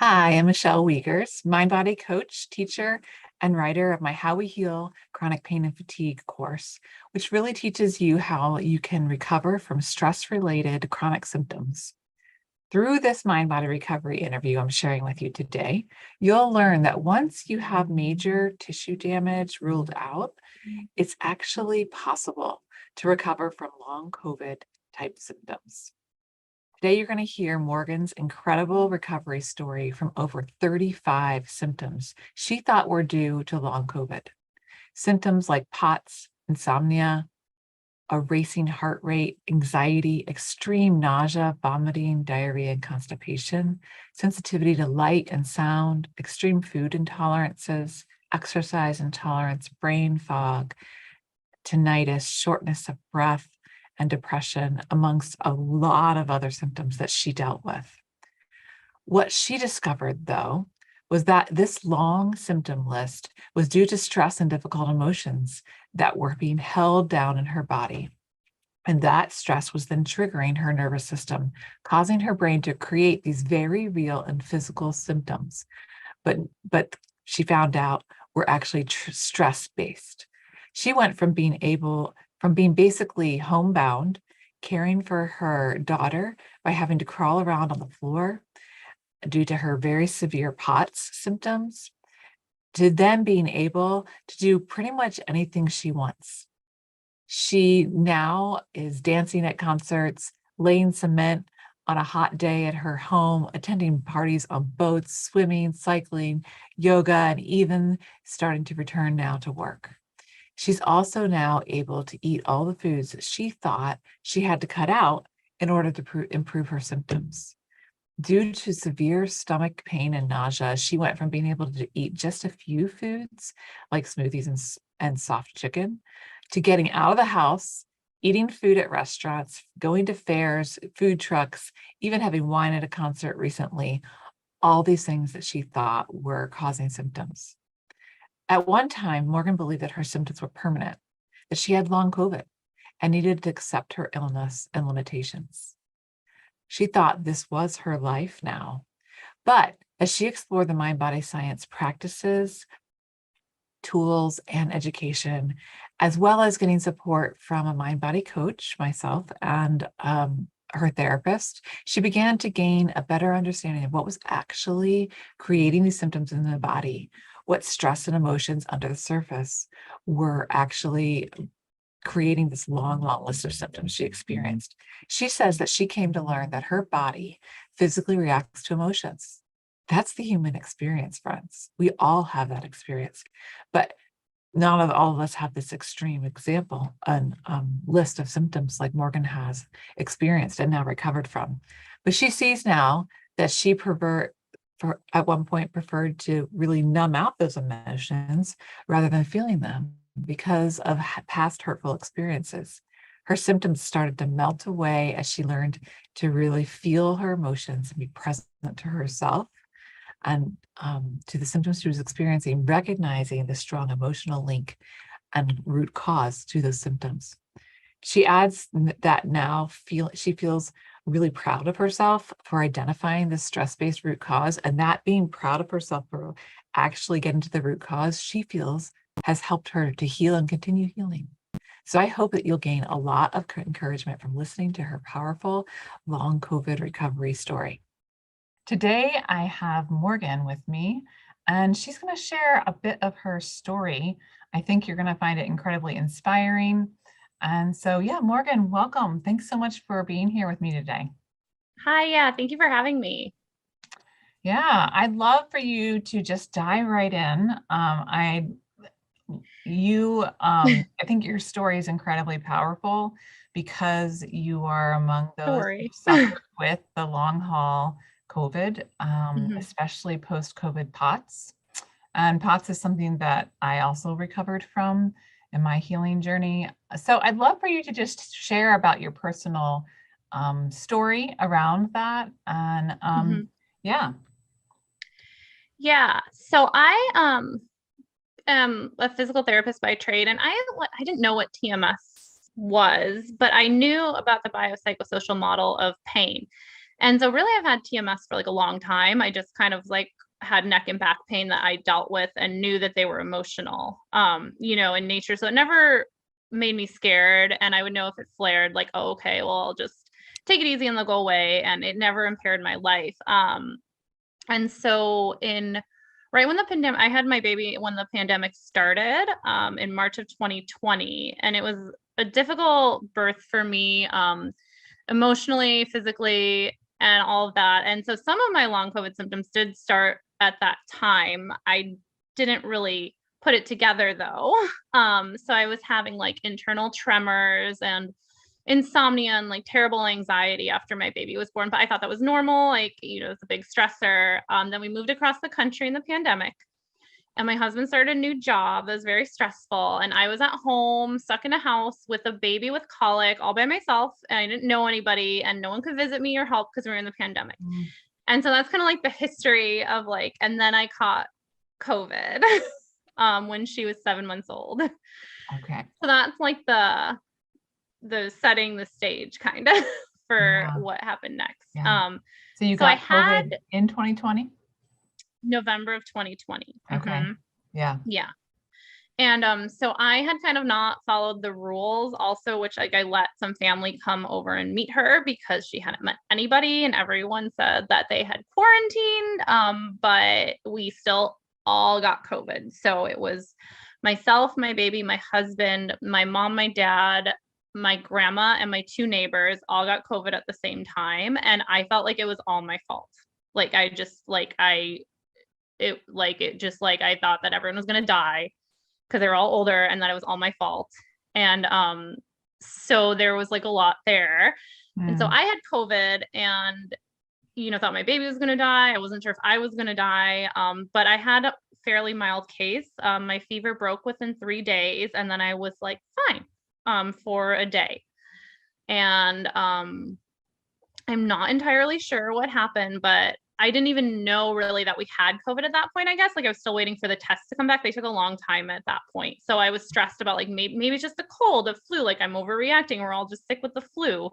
Hi, I'm Michelle Wiegers, mind body coach, teacher, and writer of my How We Heal Chronic Pain and Fatigue course, which really teaches you how you can recover from stress related chronic symptoms. Through this mind body recovery interview I'm sharing with you today, you'll learn that once you have major tissue damage ruled out, it's actually possible to recover from long COVID type symptoms. Today, you're going to hear Morgan's incredible recovery story from over 35 symptoms she thought were due to long COVID. Symptoms like POTS, insomnia, a racing heart rate, anxiety, extreme nausea, vomiting, diarrhea, and constipation, sensitivity to light and sound, extreme food intolerances, exercise intolerance, brain fog, tinnitus, shortness of breath, and depression, amongst a lot of other symptoms that she dealt with. What she discovered, though, was that this long symptom list was due to stress and difficult emotions that were being held down in her body. And that stress was then triggering her nervous system, causing her brain to create these very real and physical symptoms. But she found out were actually stress-based. She went from being basically homebound, caring for her daughter by having to crawl around on the floor due to her very severe POTS symptoms, to then being able to do pretty much anything she wants. She now is dancing at concerts, laying cement on a hot day at her home, attending parties on boats, swimming, cycling, yoga, and even starting to return now to work. She's also now able to eat all the foods that she thought she had to cut out in order to improve her symptoms. Due to severe stomach pain and nausea, she went from being able to eat just a few foods like smoothies and soft chicken to getting out of the house, eating food at restaurants, going to fairs, food trucks, even having wine at a concert recently, all these things that she thought were causing symptoms. At one time, Morgan believed that her symptoms were permanent, that she had long COVID and needed to accept her illness and limitations. She thought this was her life now. But as she explored the mind body science practices, tools, and education, as well as getting support from a mind body coach, myself, and her therapist, she began to gain a better understanding of what was actually creating these symptoms in the body, what stress and emotions under the surface were actually creating this long, long list of symptoms she experienced. She says that she came to learn that her body physically reacts to emotions. That's the human experience, friends. We all have that experience, but not all of us have this extreme example and list of symptoms like Morgan has experienced and now recovered from. But she sees now that at one point preferred to really numb out those emotions rather than feeling them because of past hurtful experiences. Her symptoms started to melt away as she learned to really feel her emotions and be present to herself and to the symptoms she was experiencing, recognizing the strong emotional link and root cause to those symptoms. She adds that now she feels really proud of herself for identifying the stress-based root cause, and that being proud of herself for actually getting to the root cause, she feels has helped her to heal and continue healing. So I hope that you'll gain a lot of encouragement from listening to her powerful long COVID recovery story. Today, I have Morgan with me, and she's going to share a bit of her story. I think you're going to find it incredibly inspiring. And so, yeah, Morgan, welcome. Thanks so much for being here with me today. Hi, yeah, thank you for having me. Yeah, I'd love for you to just dive right in. I think your story is incredibly powerful because you are among Don't those who worry. suffered with the long haul COVID, Mhm. especially post-COVID POTS. And POTS is something that I also recovered from in my healing journey. So I'd love for you to just share about your personal story around that. And Mhm. yeah. Yeah, so I am a physical therapist by trade, and I didn't know what TMS was, but I knew about the biopsychosocial model of pain. And so really I've had TMS for like a long time. I just kind of like had neck and back pain that I dealt with and knew that they were emotional, in nature. So it never made me scared. And I would know if it flared, like, oh, okay, well, I'll just take it easy and they'll go away. And it never impaired my life. And so right when the pandemic, I had my baby when the pandemic started, in March of 2020, and it was a difficult birth for me, emotionally, physically, and all of that. And so some of my long COVID symptoms did start at that time. I didn't really put it together though. So I was having like internal tremors and insomnia and like terrible anxiety after my baby was born, but I thought that was normal. Like, it's a big stressor. Then we moved across the country in the pandemic, and my husband started a new job that was very stressful. And I was at home, stuck in a house with a baby with colic all by myself. And I didn't know anybody, and no one could visit me or help because we were in the pandemic. And so that's kind of like the history of like, and then I caught COVID when she was 7 months old. Okay. So that's like the setting the stage kind of for Yeah. what happened next. Yeah. So you so I got COVID had in 2020? November of 2020. Okay. Yeah. Yeah. And so I had kind of not followed the rules also, which like I let some family come over and meet her because she hadn't met anybody, and everyone said that they had quarantined. But we still all got COVID. So it was myself, my baby, my husband, my mom, my dad, my grandma, and my 2 neighbors all got COVID at the same time. And I felt like it was all my fault. Like I just like I thought that everyone was gonna die because they were all older and that it was all my fault. And so there was like a lot there. And so I had COVID and thought my baby was going to die. I wasn't sure if I was going to die. But I had a fairly mild case. My fever broke within 3 days, and then I was like fine for a day. And I'm not entirely sure what happened, but I didn't even know really that we had COVID at that point, I guess. Like I was still waiting for the tests to come back. They took a long time at that point. So I was stressed about like maybe it's just a cold, a flu, like I'm overreacting. We're all just sick with the flu.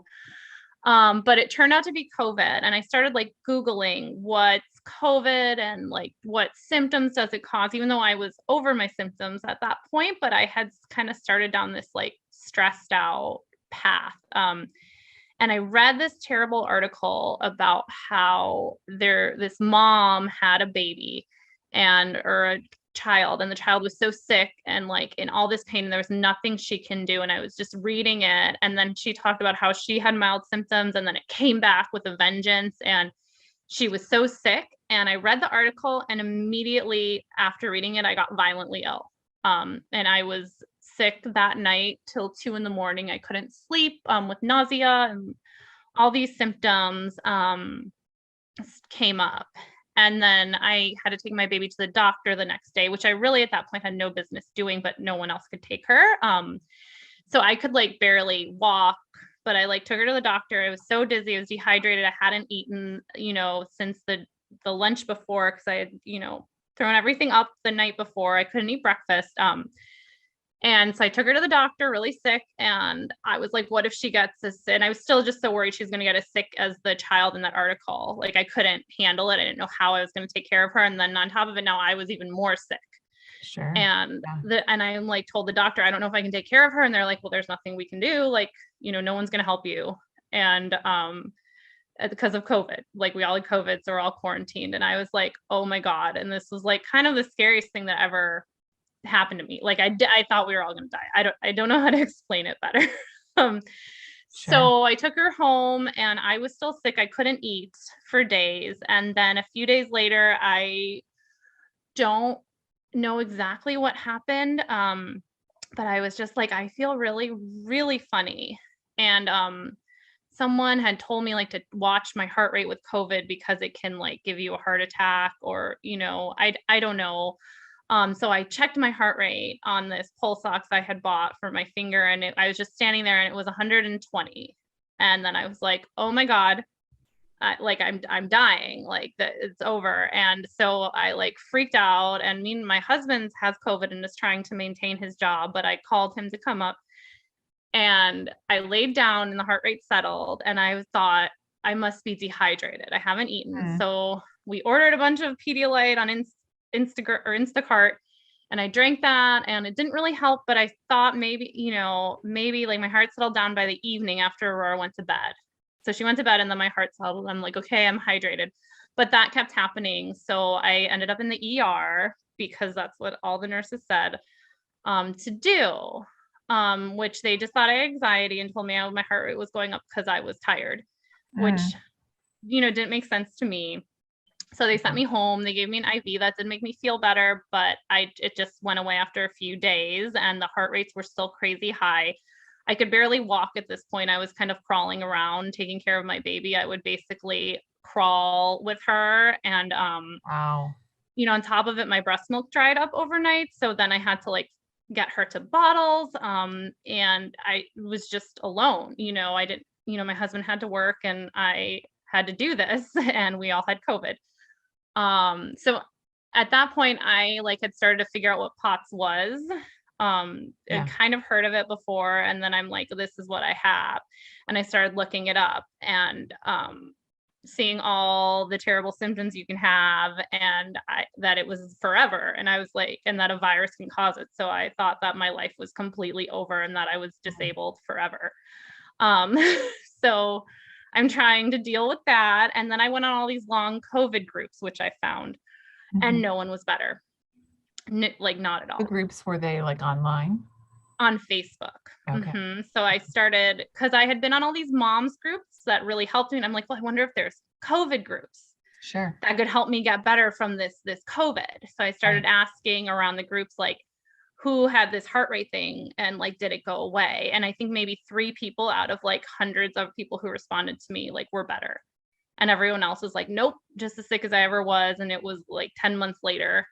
But it turned out to be COVID. And I started like Googling what's COVID and like what symptoms does it cause, even though I was over my symptoms at that point, but I had kind of started down this like stressed out path. And I read this terrible article about how this mom had a baby or a child, and the child was so sick and like in all this pain, and there was nothing she can do. And I was just reading it. And then she talked about how she had mild symptoms and then it came back with a vengeance, and she was so sick. And I read the article, and immediately after reading it, I got violently ill. And I was sick that night till 2 a.m. I couldn't sleep with nausea, and all these symptoms came up. And then I had to take my baby to the doctor the next day, which I really at that point had no business doing, but no one else could take her. So I could like barely walk, but I like took her to the doctor. I was so dizzy. I was dehydrated. I hadn't eaten, since the lunch before, because I had, thrown everything up the night before. I couldn't eat breakfast. And so I took her to the doctor really sick, and I was like, what if she gets this? And I was still just so worried she was going to get as sick as the child in that article. Like I couldn't handle it. I didn't know how I was going to take care of her. And then on top of it, now I was even more sick. Sure. And I like told the doctor, I don't know if I can take care of her. And they're like, well, there's nothing we can do. Like, no one's going to help you. And because of COVID, like we all had COVID, so we're all quarantined. And I was like, oh my God. And this was like kind of the scariest thing that ever happened to me. Like I thought we were all going to die. I don't know how to explain it better. Sure. So I took her home, and I was still sick. I couldn't eat for days. And then a few days later, I don't know exactly what happened. But I was just like, I feel really, really funny. And someone had told me like to watch my heart rate with COVID because it can like give you a heart attack, or, I don't know. So I checked my heart rate on this pulse ox I had bought for my finger, and I was just standing there, and it was 120. And then I was like, oh my God, I'm dying, like that it's over. And so I like freaked out, and my husband has COVID and is trying to maintain his job, but I called him to come up, and I laid down and the heart rate settled. And I thought, I must be dehydrated. I haven't eaten. Mm. So we ordered a bunch of Pedialyte on Instagram or Instacart, and I drank that, and it didn't really help, but I thought maybe, maybe like my heart settled down by the evening after Aurora went to bed. So she went to bed and then my heart settled. I'm like, okay, I'm hydrated. But that kept happening. So I ended up in the ER because that's what all the nurses said to do, which they just thought I had anxiety and told me my heart rate was going up because I was tired, which, didn't make sense to me. So they sent me home. They gave me an IV that did make me feel better, but it just went away after a few days, and the heart rates were still crazy high. I could barely walk at this point. I was kind of crawling around, taking care of my baby. I would basically crawl with her, and Wow. on top of it, my breast milk dried up overnight. So then I had to like get her to bottles. And I was just alone. I didn't, my husband had to work and I had to do this, and we all had COVID. So at that point, I like had started to figure out what POTS was. I'd kind of heard of it before, and then I'm like, this is what I have. And I started looking it up and seeing all the terrible symptoms you can have, and that it was forever. And I was like, and that a virus can cause it. So I thought that my life was completely over and that I was disabled forever. So I'm trying to deal with that. And then I went on all these long COVID groups, which I found, and no one was better. Like not at all. The groups, were they like online? On Facebook. Okay. So I started, because I had been on all these moms groups that really helped me. And I'm like, well, I wonder if there's COVID groups that could help me get better from this COVID. So I started asking around the groups, like, who had this heart rate thing and like, did it go away? And I think maybe 3 people out of like hundreds of people who responded to me, like, were better. And everyone else was like, nope, just as sick as I ever was. And it was like 10 months later.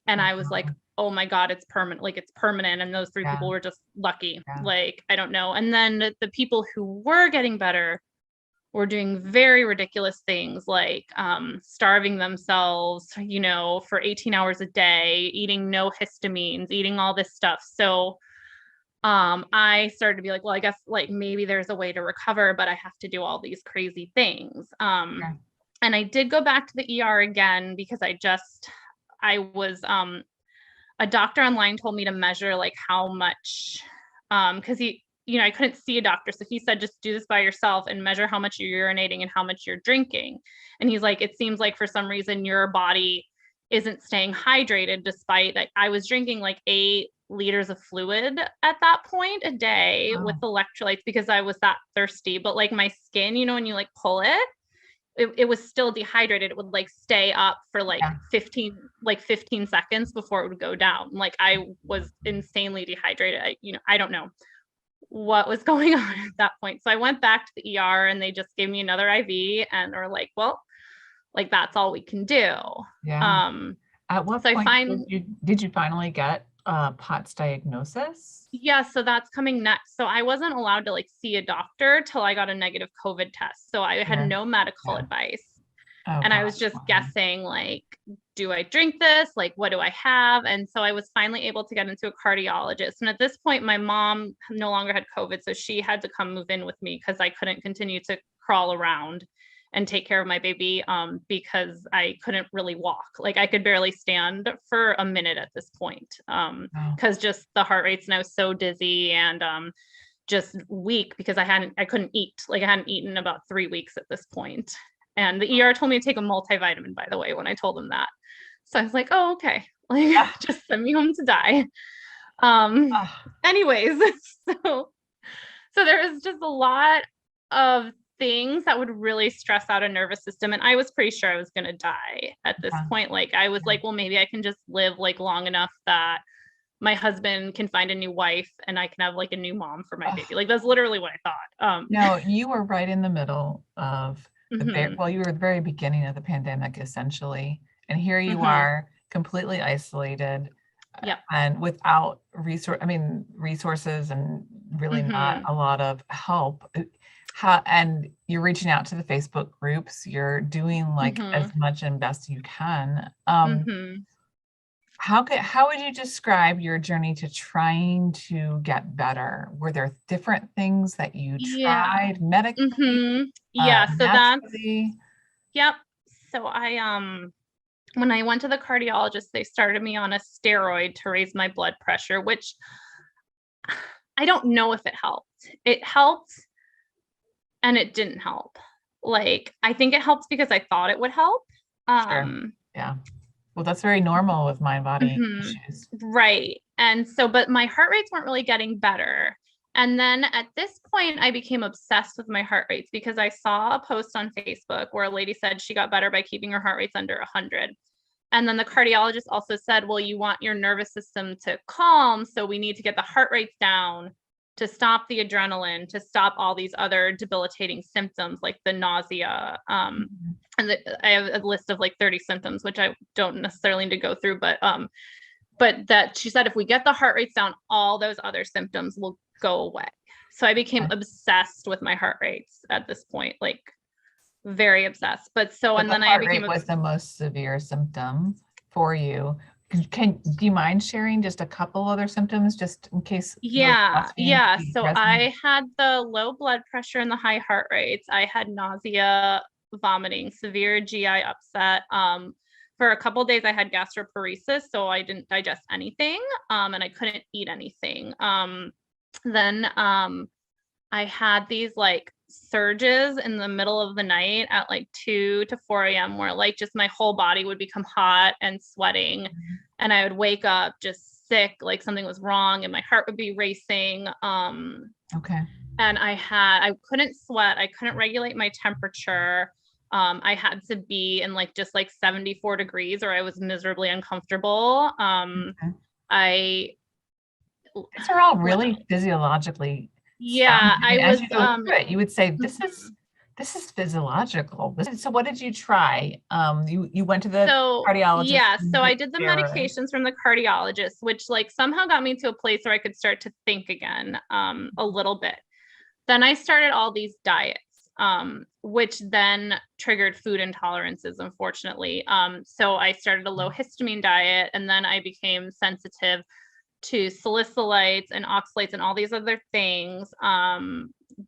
And I was like, oh my God, it's permanent. Like it's permanent. And those 3 people were just lucky. Like, I don't know. And then the people who were getting better were doing very ridiculous things, like starving themselves, for 18 hours a day, eating no histamines, eating all this stuff. So I started to be like, well, I guess like maybe there's a way to recover, but I have to do all these crazy things. And I did go back to the ER again because I was a doctor online told me to measure like how much, because I couldn't see a doctor. So he said, just do this by yourself and measure how much you're urinating and how much you're drinking. And he's like, it seems like for some reason your body isn't staying hydrated, despite that I was drinking like 8 liters of fluid at that point a day with electrolytes because I was that thirsty. But like my skin, when you like pull it was still dehydrated. It would like stay up for like 15 seconds before it would go down. Like I was insanely dehydrated. I don't know what was going on at that point. So I went back to the ER and they just gave me another IV and were like, well, like that's all we can do. At what point did you finally get POTS diagnosis? Yeah, so that's coming next. So I wasn't allowed to like see a doctor till I got a negative COVID test. So I had no medical advice. And I was just guessing, like, do I drink this? Like, what do I have? And so I was finally able to get into a cardiologist. And at this point, my mom no longer had COVID. So she had to come move in with me because I couldn't continue to crawl around and take care of my baby because I couldn't really walk. Like I could barely stand for a minute at this point because just the heart rates, and I was so dizzy and just weak because I couldn't eat. Like I hadn't eaten about 3 weeks at this point. And the ER told me to take a multivitamin, by the way, when I told them that. So I was like, oh, okay. Like just send me home to die. Anyways, so there was just a lot of things that would really stress out a nervous system. And I was pretty sure I was going to die at this point. Like I was like, well, maybe I can just live like long enough that my husband can find a new wife and I can have like a new mom for my baby. Like that's literally what I thought. No, you were right in the middle of you were at the very beginning of the pandemic, essentially. And here you are completely isolated and without resources and really not a lot of help. And you're reaching out to the Facebook groups, you're doing like as much and best you can. How would you describe your journey to trying to get better? Were there different things that you Yeah. tried medically, Yeah. So that's, naturally? yep. So when I went to the cardiologist, they started me on a steroid to raise my blood pressure, which I don't know if it helped. It helped and it didn't help. Like, I think it helped because I thought it would help. Sure. Um, Yeah. Well, that's very normal with mind body mhm, issues. right. And so, but my heart rates weren't really getting better. And then at this point, I became obsessed with my heart rates because I saw a post on Facebook where a lady said she got better by keeping her heart rates under 100. And then the cardiologist also said, well, you want your nervous system to calm. So we need to get the heart rates down to stop the adrenaline, to stop all these other debilitating symptoms like the nausea. Mhm. And I have a list of like 30 symptoms, which I don't necessarily need to go through, but that she said if we get the heart rates down, all those other symptoms will go away. So I became Okay. obsessed with my heart rates at this point, like very obsessed. But so, But and the then I heart became rate was the most severe symptom for you. Do you mind sharing just a couple other symptoms just in case those yeah, breastfeeding could yeah. be So resonant? I had the low blood pressure and the high heart rates. I had nausea, vomiting, severe GI upset. For a couple days I had gastroparesis, so I didn't digest anything, and I couldn't eat anything. Then I had these like surges in the middle of the night at like 2 to 4 a.m. where like just my whole body would become hot and sweating. And I would wake up just sick, like something was wrong, and my heart would be racing. Okay. And I couldn't sweat, I couldn't regulate my temperature. I had to be in like just like 74 degrees or I was miserably uncomfortable. Okay. I These are all what really else? physiologically Yeah, sounding. I I mean, as was you go through it, you would say, mhm. this is physiological. So what did you try? You went to the So cardiologist yeah, and so the I did the steroids. medications from the cardiologist, which like somehow got me to a place where I could start to think again, a little bit. Then I started all these diets, which then triggered food intolerances, unfortunately. So I started a low histamine diet, and then I became sensitive to salicylates and oxalates and all these other things,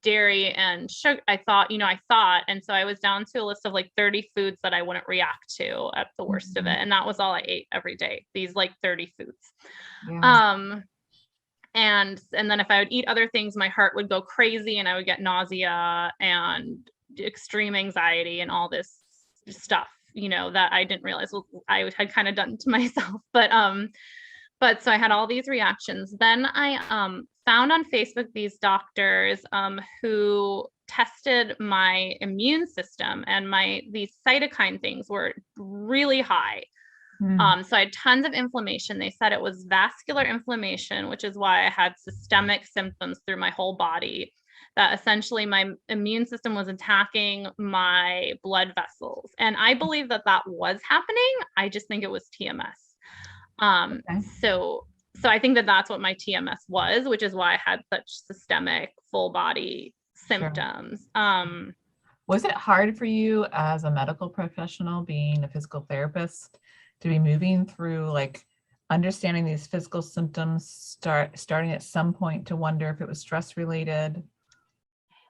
dairy and sugar. And so I was down to a list of like 30 foods that I wouldn't react to at the worst of it. Mhm. And that was all I ate every day, these like 30 foods. Yeah. Um, and then if I would eat other things, my heart would go crazy and I would get nausea and extreme anxiety and all this stuff, that I didn't realize I had kind of done to myself. But so I had all these reactions. Then I found on Facebook these doctors who tested my immune system, and these cytokine things were really high. Mm. So I had tons of inflammation. They said it was vascular inflammation, which is why I had systemic symptoms through my whole body. That essentially my immune system was attacking my blood vessels. And I believe that that was happening. I just think it was TMS. Um, Okay. so so I think that that's what my TMS was, which is why I had such systemic full body Sure. symptoms. Was it hard for you as a medical professional, being a physical therapist, to be moving through like understanding these physical symptoms, starting at some point to wonder if it was stress related?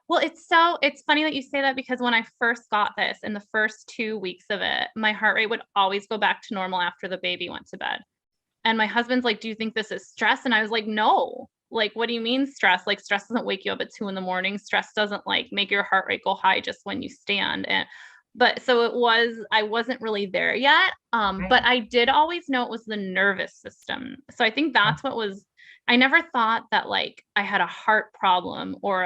Well, it's funny that you say that because when I first got this in the first 2 weeks of it, my heart rate would always go back to normal after the baby went to bed. And my husband's like, "Do you think this is stress?" And I was like, "No. Like, what do you mean stress? Like, stress doesn't wake you up at 2 in the morning. Stress doesn't like make your heart rate go high just when you stand." And but so I wasn't really there yet. Right. But I did always know it was the nervous system. So I think Yeah. that's what was I never thought that like I had a heart problem or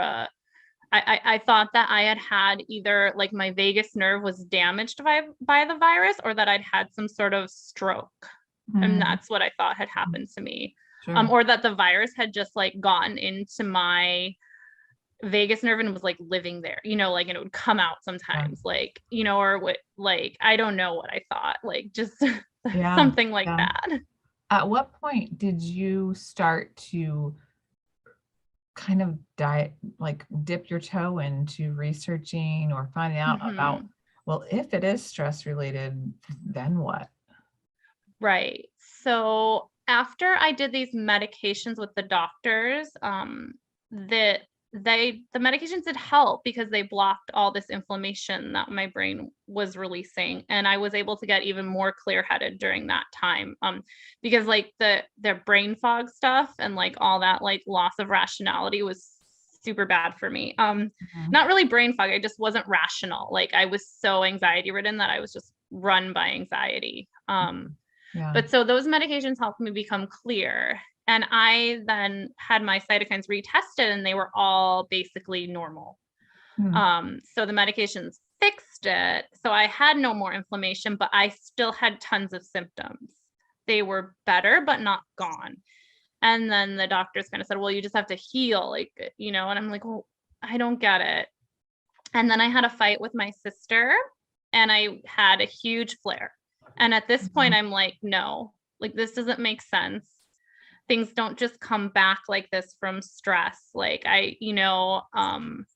I thought that I had either like my vagus nerve was damaged by the virus or that I'd had some sort of stroke. And Mm, that's what I thought had happened to me. sure. Or that the virus had just like gotten into my vagus nerve and was like living there, like, and it would come out Yeah. sometimes, like, or what, like, I don't know what I thought, like, just Yeah. something like Yeah. that. At what point did you start to kind of like dip your toe into researching or finding out about, Hmm. well, if it is stress related, then what? Right. So after I did these medications with the doctors, that the medications did help because they blocked all this inflammation that my brain was releasing, and I was able to get even more clear-headed during that time. Because like the brain fog stuff and like all that like loss of rationality was super bad for me. Mhm. Not really brain fog, I just wasn't rational. Like I was so anxiety ridden that I was just run by anxiety. Yeah. But so those medications helped me become clear. And I then had my cytokines retested and they were all basically normal. Hmm. So the medications fixed it. So I had no more inflammation, but I still had tons of symptoms. They were better, but not gone. And then the doctors kind of said, well, you just have to heal, like, and I'm like, well, I don't get it. And then I had a fight with my sister and I had a huge flare. And at this point, Mhm. I'm like, no, like, this doesn't make sense. Things don't just come back like this from stress. Like I thought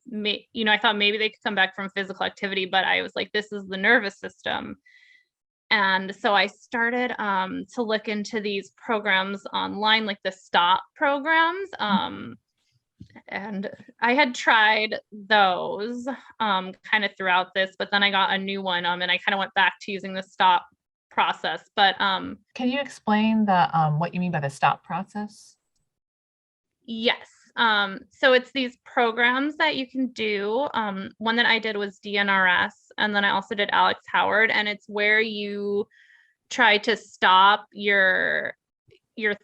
maybe they could come back from physical activity, but I was like, this is the nervous system. And so I started to look into these programs online, like the STOP programs. And I had tried those kind of throughout this, but then I got a new one and I kind of went back to using the STOP process. But Can you explain what you mean by the stop process? yes. So it's these programs that you can do. One that I did was DNRS, and then I also did Alex Howard, and it's where you try to stop your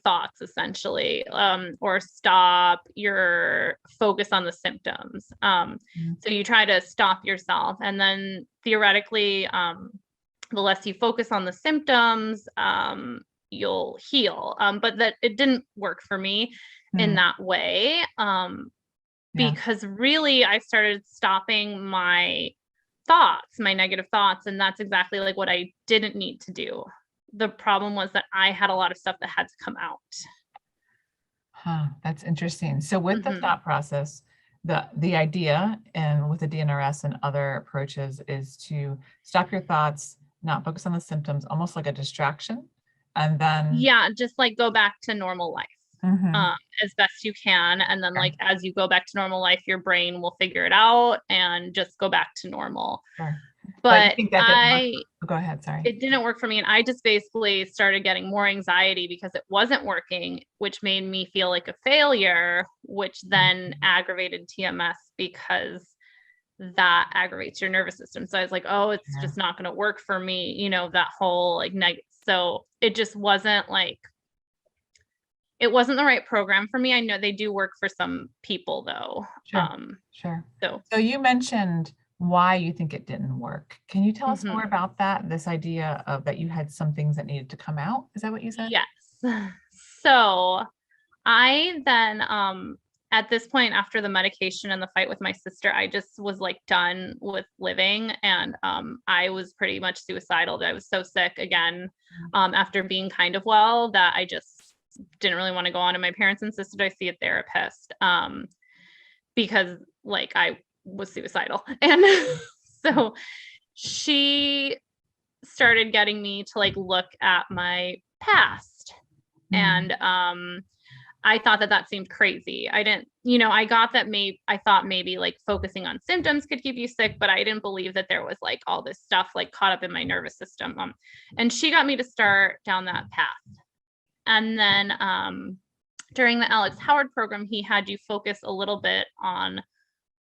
thoughts essentially, or stop your focus on the symptoms. Mhm. So you try to stop yourself, and then theoretically, the less you focus on the symptoms, you'll heal. But that it didn't work for me in Mm. that way, Yeah. because really I started stopping my thoughts, my negative thoughts, and that's exactly like what I didn't need to do. The problem was that I had a lot of stuff that had to come out. Huh, that's interesting. So with the Mhm. thought process, the idea and with the DNRS and other approaches is to stop your thoughts, not focus on the symptoms, almost like a distraction. And then, Yeah, just like go back to normal life, mhm, um, as best you can. And then, sure, like, as you go back to normal life, your brain will figure it out and just go back to normal. sure. But you But think that didn't work? Go ahead, sorry. it didn't work for me. And I just basically started getting more anxiety because it wasn't working, which made me feel like a failure, which then Mhm. aggravated TMS because that aggravates your nervous system. So I was like, oh, it's Sure. just not going to work for me, that whole like negative. So it just wasn't like, it wasn't the right program for me. I know they do work for some people though. Sure, sure. So So you mentioned why you think it didn't work. Can you tell us more mhm. about that? This idea of that you had some things that needed to come out? Is that what you said? Yes. So I then, at this point, after the medication and the fight with my sister, I just was like done with living. And I was pretty much suicidal. I was so sick again, Mm. after being kind of well, that I just didn't really want to go on. And my parents insisted I see a therapist, because like I was suicidal. And so she started getting me to like look at my past. Mm. And I thought that that seemed crazy. I didn't, I got that I thought maybe like focusing on symptoms could keep you sick, but I didn't believe that there was like all this stuff like caught up in my nervous system. And she got me to start down that path. And then during the Alex Howard program, he had you focus a little bit on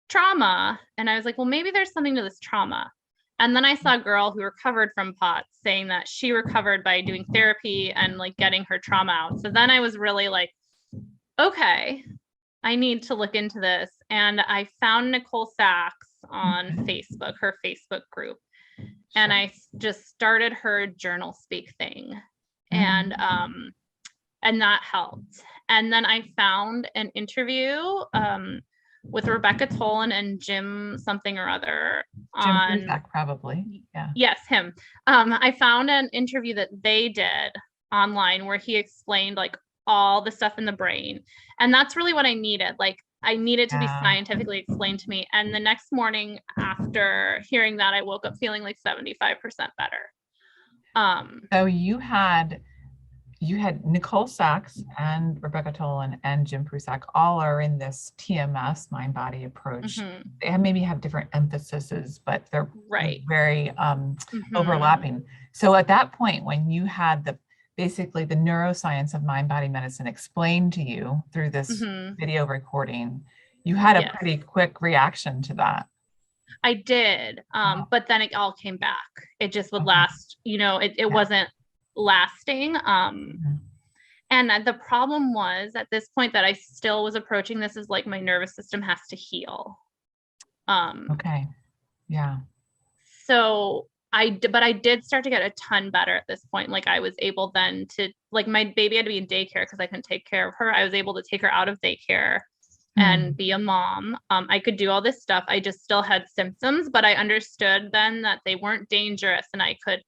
trauma. And I was like, well, maybe there's something to this trauma. And then I saw a girl who recovered from POTS saying that she recovered by doing therapy and like getting her trauma out. So then I was really like, okay, I need to look into this. And I found Nicole Sachs on Okay. Facebook, her Facebook group, and Sure. I just started her journal speak thing. And Mhm. and that helped. And then I found an interview with Rebecca Tolan and Jim something or other Jim on, Cusack, probably. Yeah. yes, him. I found an interview that they did online where he explained like all the stuff in the brain. And that's really what I needed. Like I needed to be Yeah. scientifically explained to me. And the next morning after hearing that, I woke up feeling like 75% better. So you had Nicole Sachs and Rebecca Tolan and Jim Prusak all are in this TMS mind body approach. mhm, Maybe have different emphases, but they're right. very Mhm, overlapping. So at that point, when you had basically the neuroscience of mind body medicine explained to you through this mhm, video recording, you had a yes. pretty quick reaction to that. I did. Wow. But then it all came back. It just would Okay. last, it Yeah. wasn't lasting. Mhm. And the problem was at this point that I still was approaching this as like my nervous system has to heal. Um, Okay. Yeah. so but I did start to get a ton better at this point. Like I was able then to, like my baby had to be in daycare because I couldn't take care of her. I was able to take her out of daycare and Hmm. be a mom. I could do all this stuff. I just still had symptoms, but I understood then that they weren't dangerous and I could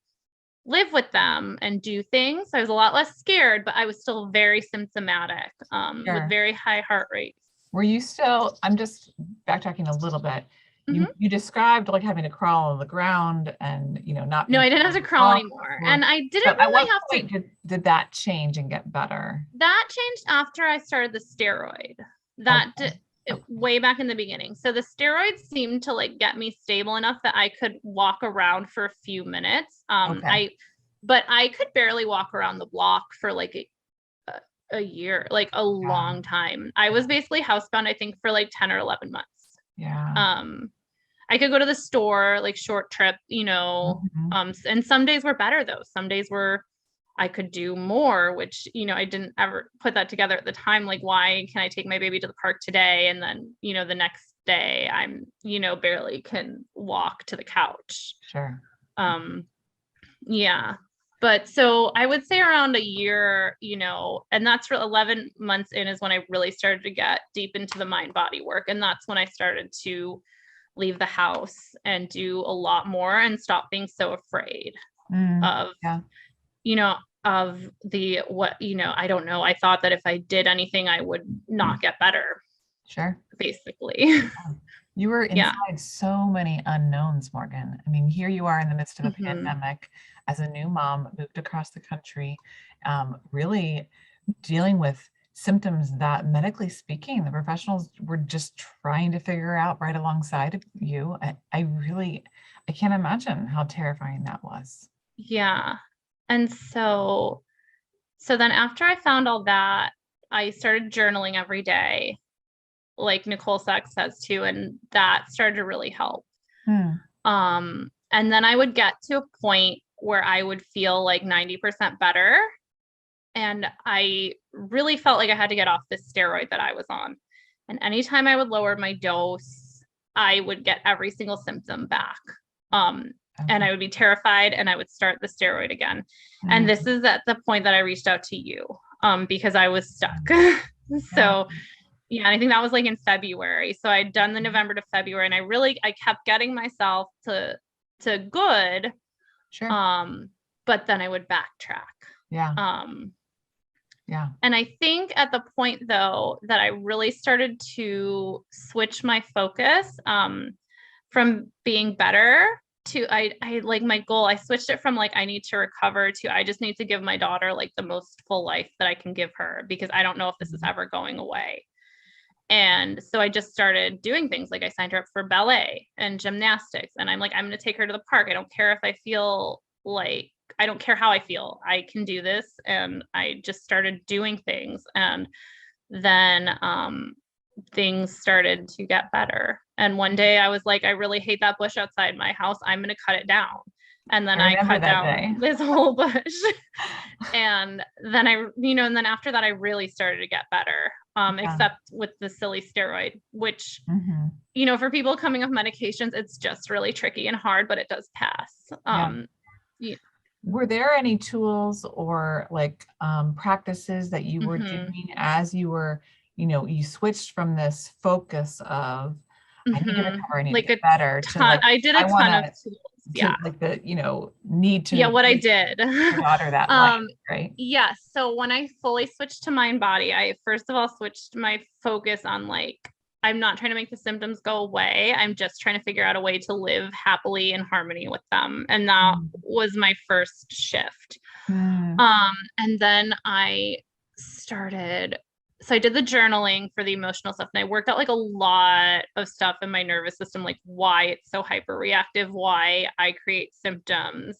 live with them and do things. I was a lot less scared, but I was still very symptomatic, with Sure. very high heart rates. Were you still, I'm just backtracking a little bit. You Mhm. you described like having to crawl on the ground and not No, being I didn't have able to to crawl walk anymore. or And I didn't so at really what have to. point did that change and get better? That changed after I started the steroid. That Okay. Okay. way back in the beginning. So the steroids seemed to like get me stable enough that I could walk around for a few minutes. Okay. But I could barely walk around the block for like a year, like a Yeah. long time. I was basically housebound, I think, for like 10 or 11 months. Yeah. Um, I could go to the store, like short trip, Mhm. and some days were better though. Some days were I could do more, which, I didn't ever put that together at the time. Like, why can I take my baby to the park today? And then, the next day I'm, barely can walk to the couch. Sure. Um, yeah. But so I would say around a year, and that's for 11 months in is when I really started to get deep into the mind body work. And that's when I started to leave the house and do a lot more and stop being so afraid Mm. of, Yeah. you know, of what, I don't know. I thought that if I did anything, I would not get better, Sure. basically. You were Yeah. inside so many unknowns, Morgan. I mean, here you are in the midst of a Hmm. pandemic as a new mom, moved across the country, really dealing with symptoms that medically speaking, the professionals were just trying to figure out right alongside of you. I can't imagine how terrifying that was. Yeah. And so then after I found all that, I started journaling every day, like Nicole Sachs says too, and that started to really help. Hmm. And then I would get to a point where I would feel like 90% better. And I really felt like I had to get off this steroid that I was on. And anytime I would lower my dose, I would get every single symptom back. And Okay. I would be terrified and I would start the steroid again. And Hmm. this is at the point that I reached out to you, because I was stuck. Yeah. So yeah, and I think that was like in February. So I'd done the November to February and I kept getting myself to good. Sure. Um, but then I would backtrack. Yeah. Um, Yeah. and I think at the point though that I really started to switch my focus, from being better to I like my goal. I switched it from like I need to recover to I just need to give my daughter like the most full life that I can give her because I don't know if this is ever going away. And so I just started doing things like I signed her up for ballet and gymnastics. And I'm like, I'm going to take her to the park. I don't care if I feel like, I don't care how I feel. I can do this. And I just started doing things. And then things started to get better. And one day I was like, I really hate that bush outside my house. I'm going to cut it down. And then I I remember cut that down day. this whole bush. And then and then after that, I really started to get better, Yeah. except with the silly steroid, which, Hmm. for people coming off medications, it's just really tricky and hard, but it does pass. Yeah. Yeah. Were there any tools or like practices that you were Hmm. doing as you were, you switched from this focus of I need to Hmm. recover, I need to Like get better to like I did a I want ton of tools. Yeah. to like need Yeah. to What I give did. your daughter that light, um, right? yeah. So when I fully switched to mind body, I first of all switched my focus on like I'm not trying to make the symptoms go away. I'm just trying to figure out a way to live happily in harmony with them. And that was my first shift. Mm. And then I started, so I did the journaling for the emotional stuff, and I worked out like a lot of stuff in my nervous system, like why it's so hyper reactive, why I create symptoms,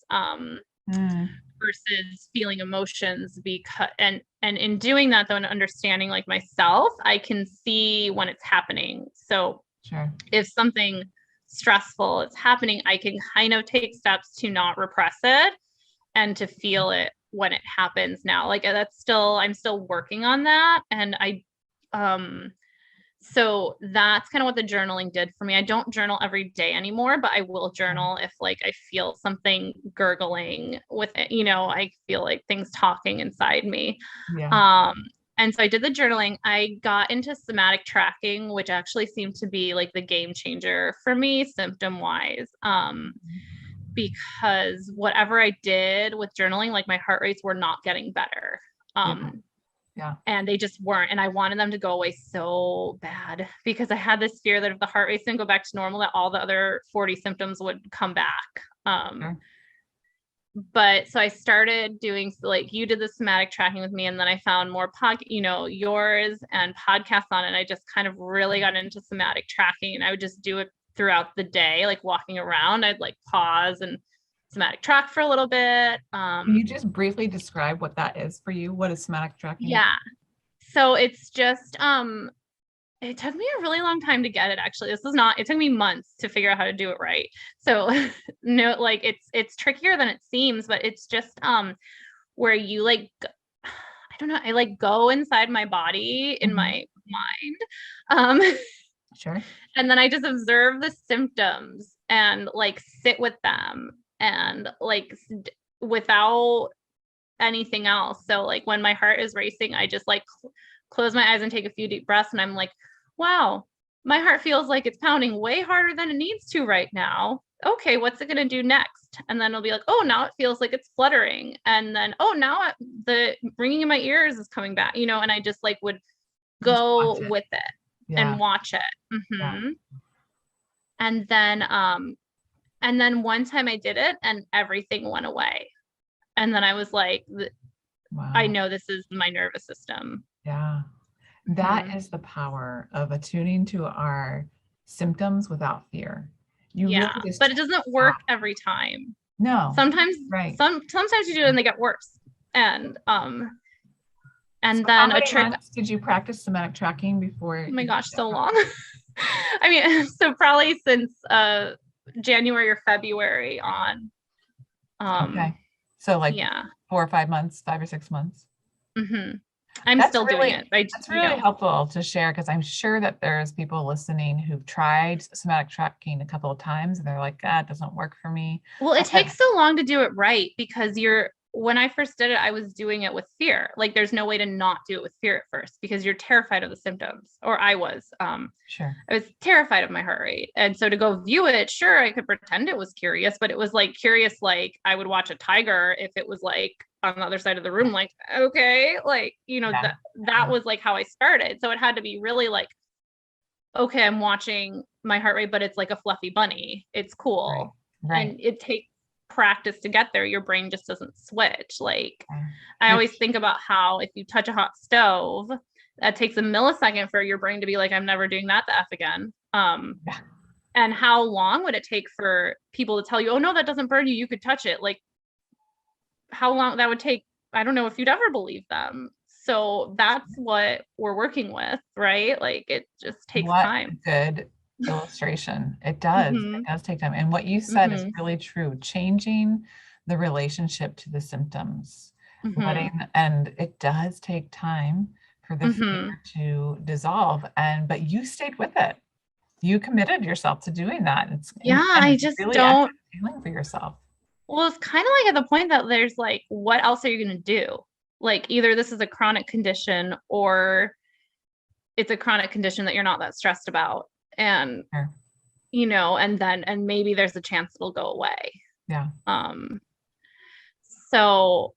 versus feeling emotions, because and in doing that though, and understanding like myself, I can see when it's happening. So Sure. if something stressful is happening, I can kind of take steps to not repress it and to feel it when it happens now. Like I'm still working on that. And so that's kind of what the journaling did for me. I don't journal every day anymore, but I will journal if like I feel something gurgling with it, I feel like things talking inside me. Yeah. And so I did the journaling. I got into somatic tracking, which actually seemed to be like the game changer for me symptom wise. Because whatever I did with journaling, like my heart rates were not getting better. Yeah. And they just weren't. And I wanted them to go away so bad because I had this fear that if the heart rates didn't go back to normal, that all the other 40 symptoms would come back. Sure. But so I started doing like you did the somatic tracking with me, and then I found more yours and podcasts on it. And I just kind of really got into somatic tracking, and I would just do it throughout the day, like walking around. I'd like pause and somatic track for a little bit. Can you just briefly describe what that is for you? What is somatic tracking? Yeah. So it's just it took me a really long time to get it actually. It took me months to figure out how to do it right. So no, like it's trickier than it seems, but it's just where you like I don't know, I like go inside my body in my mind. Sure. And then I just observe the symptoms and like sit with them and like without anything else. So like when my heart is racing, I just like close my eyes and take a few deep breaths, and I'm like, wow, my heart feels like it's pounding way harder than it needs to right now. Okay, what's it going to do next? And then it'll be like, oh, now it feels like it's fluttering. And then, oh, now the ringing in my ears is coming back, and I just like would go with it and watch it. Yeah. And then one time I did it and everything went away. And then I was like, Wow. I know this is my nervous system. Yeah. That is the power of attuning to our symptoms without fear. But it doesn't work every time. No. Sometimes, right. Sometimes you do it and they get worse. And so then how many months did you practice somatic tracking before? Oh my gosh, so long. I mean, so probably since January or February on. Okay. So like 4 or 5 months, 5 or 6 months. I'm still doing it. That's really helpful to share, because I'm sure that there's people listening who've tried somatic tracking a couple of times and they're like, it doesn't work for me. Well, it takes so long to do it right because when I first did it, I was doing it with fear. Like there's no way to not do it with fear at first because you're terrified of the symptoms, or I was. Sure. I was terrified of my heart rate. And so to go view it, sure, I could pretend it was curious, but it was like curious, like I would watch a tiger if it was like on the other side of the room, like, okay, like, that was like how I started. So it had to be really like, okay, I'm watching my heart rate, but it's like a fluffy bunny. It's cool. Right. And it takes practice to get there. Your brain just doesn't switch. Like I always think about how if you touch a hot stove, that takes a millisecond for your brain to be like, I'm never doing that the F again. And how long would it take for people to tell you, oh no, that doesn't burn you, you could touch it? Like how long that would take, I don't know if you'd ever believe them. So that's what we're working with, right? Like it just takes time. Good illustration. It does. It does take time. And what you said is really true. Changing the relationship to the symptoms, and it does take time for the fear to dissolve. But you stayed with it. You committed yourself to doing that. I just really don't feeling for yourself. Well, it's kind of like at the point that there's like, what else are you going to do? Like either this is a chronic condition or it's a chronic condition that you're not that stressed about. And, and maybe there's a chance it'll go away. Yeah. So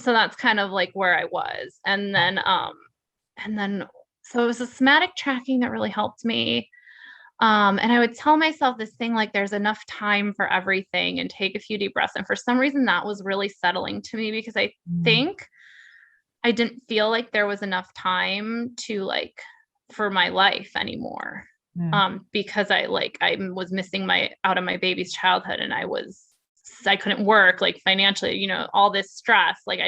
that's kind of like where I was. And then So it was the somatic tracking that really helped me. And I would tell myself this thing like there's enough time for everything and take a few deep breaths. And for some reason that was really settling to me because I Mm, think I didn't feel like there was enough time to like for my life anymore. mm, Because I was missing my out of my baby's childhood and I couldn't work like financially, all this stress, like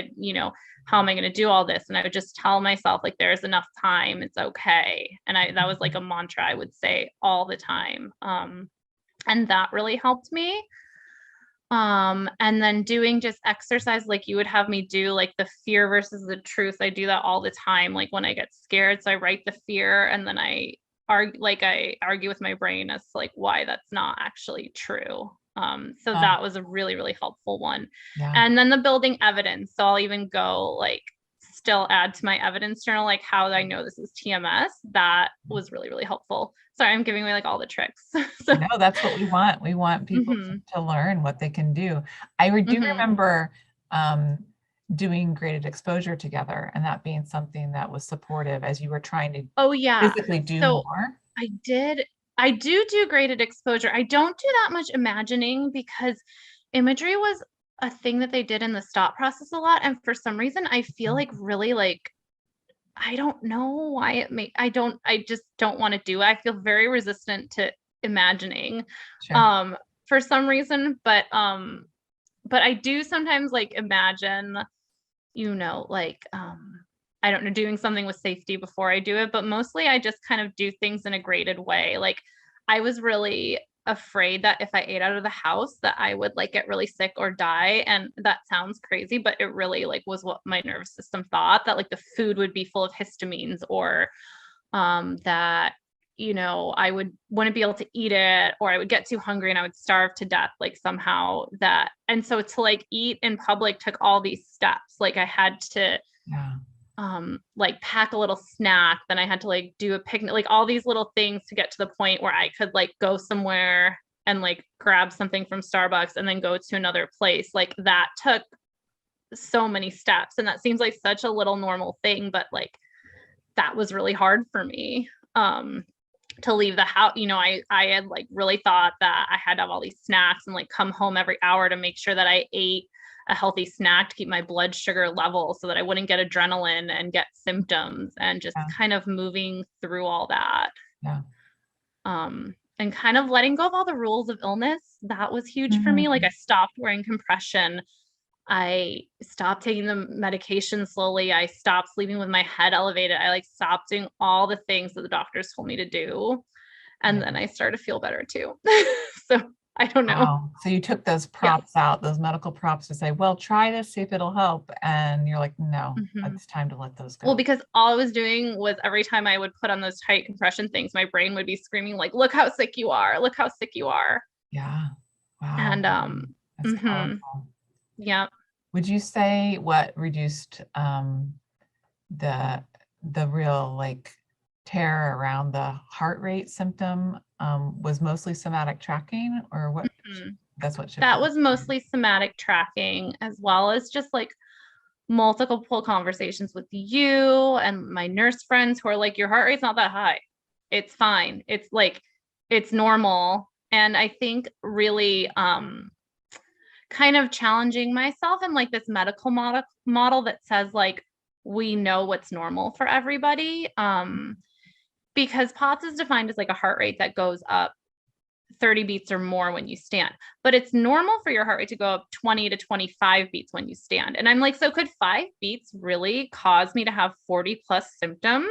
how am I going to do all this? And I would just tell myself like there's enough time, it's okay. And that was like a mantra I would say all the time. And that really helped me. And then doing just exercise like you would have me do, like the fear versus the truth. I do that all the time, like when I get scared. So I write the fear and then I argue with my brain as to like why that's not actually true. So uh, that was a really, really helpful one. yeah. And then the building evidence. So I'll even go like still add to my evidence journal, like how I know this is TMS. That was really, really helpful. Sorry, I'm giving away like all the tricks. So, No, that's what we want. We want people mhm, to learn what they can do. Do mhm. remember um, doing graded exposure together and that being something that was supportive as you were trying to Oh yeah. physically do So more. I did I do graded exposure. I don't do that much imagining because imagery was a thing that they did in the stop process a lot, and for some reason, I feel Mm, like really, like I don't know why I just don't wanna do it. I feel very resistant to imagining, sure. um, for some reason, but I do sometimes, like, imagine, like, I don't know, doing something with safety before I do it, but mostly I just kind of do things in a graded way. Like I was really afraid that if I ate out of the house that I would like get really sick or die. And that sounds crazy, but it really like was what my nervous system thought, that like the food would be full of histamines, or that I wouldn't be able to eat it, or I would get too hungry and I would starve to death like somehow. That and so to like eat in public took all these steps. Like I had to Yeah. like pack a little snack, then I had to like do a picnic, like all these little things to get to the point where I could like go somewhere and like grab something from Starbucks and then go to another place. Like that took so many steps, and that seems like such a little normal thing, but like that was really hard for me. To leave the house, I had like really thought that I had to have all these snacks and like come home every hour to make sure that I ate a healthy snack to keep my blood sugar level so that I wouldn't get adrenaline and get symptoms, and just Yeah. kind of moving through all that. Yeah. And kind of letting go of all the rules of illness. That was huge for me. Like Mhm. I stopped wearing compression. I stopped taking the medication slowly. I stopped sleeping with my head elevated. I like stopped doing all the things that the doctors told me to do. And Yeah. then I started to feel better too. So I don't know. Wow. So you took those Yeah. props out, those medical props to say, well, try this, see if it'll help. And you're like, no, Mhm. it's time to let those Well, go. because all I was doing was every time I would put on those tight compression things, my brain would be screaming like, "Look how sick you are! Look how sick you are!" Yeah. Wow. And That's mhm, powerful. yeah. Would you say what reduced the the real like terror around the heart rate symptom was mostly somatic tracking or what? Mhm. That's what shifted. That was mostly somatic tracking, as well as just like multiple conversations with you and my nurse friends who are like, your heart rate's not that high. It's fine. It's like, it's normal. And I think really kind of challenging myself in like this medical model that says like, we know what's normal for everybody. Because POTS is defined as like a heart rate that goes up 30 beats or more when you stand. But it's normal for your heart rate to go up 20 to 25 beats when you stand. And I'm like, so could 5 beats really cause me to have 40 plus symptoms?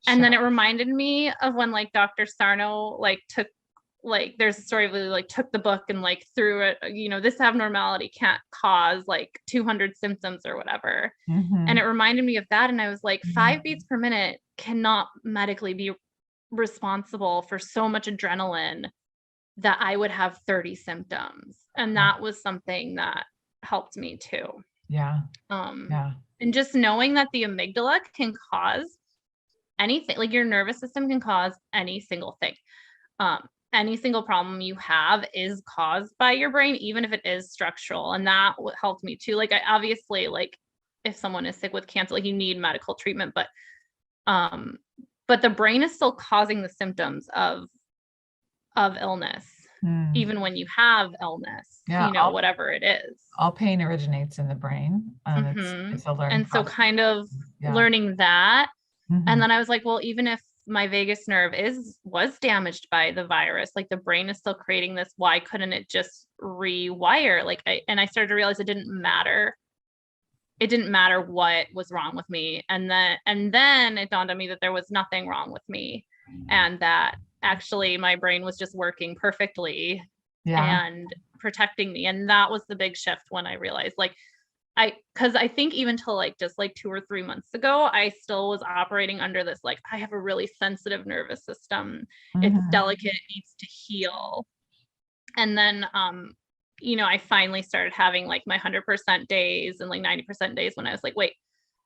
And Sure. then it reminded me of when like Dr. Sarno like took like there's a story of like took the book and like threw it, this abnormality can't cause like 200 symptoms or whatever. And Hmm. it reminded me of that. And I was like, Yeah. 5 beats per minute cannot medically be responsible for so much adrenaline that I would have 30 symptoms. And that was something that helped me too. Yeah. Um, Yeah. and just knowing that the amygdala can cause anything, like your nervous system can cause any single thing. Any single problem you have is caused by your brain, even if it is structural. And that helped me too. Like I obviously like if someone is sick with cancer, like you need medical treatment, but Um, but the brain is still causing the symptoms of illness, Mm. even when you have illness, Yeah, whatever it is. all pain originates in the brain. It's a learning And so process. kind of Yeah. learning that. And Mhm. then I was like, well, even if my vagus nerve was damaged by the virus, like the brain is still creating this, why couldn't it just rewire? I started to realize it didn't matter. It didn't matter what was wrong with me. And then it dawned on me that there was nothing wrong with me, and that actually my brain was just working perfectly Yeah. and protecting me. And that was the big shift when I realized, like, because I think even till like just like 2 or 3 months ago, I still was operating under this, like, I have a really sensitive nervous system. It's Mhm. delicate, it needs to heal. And then, I finally started having like my 100% days and like 90% days when I was like, wait,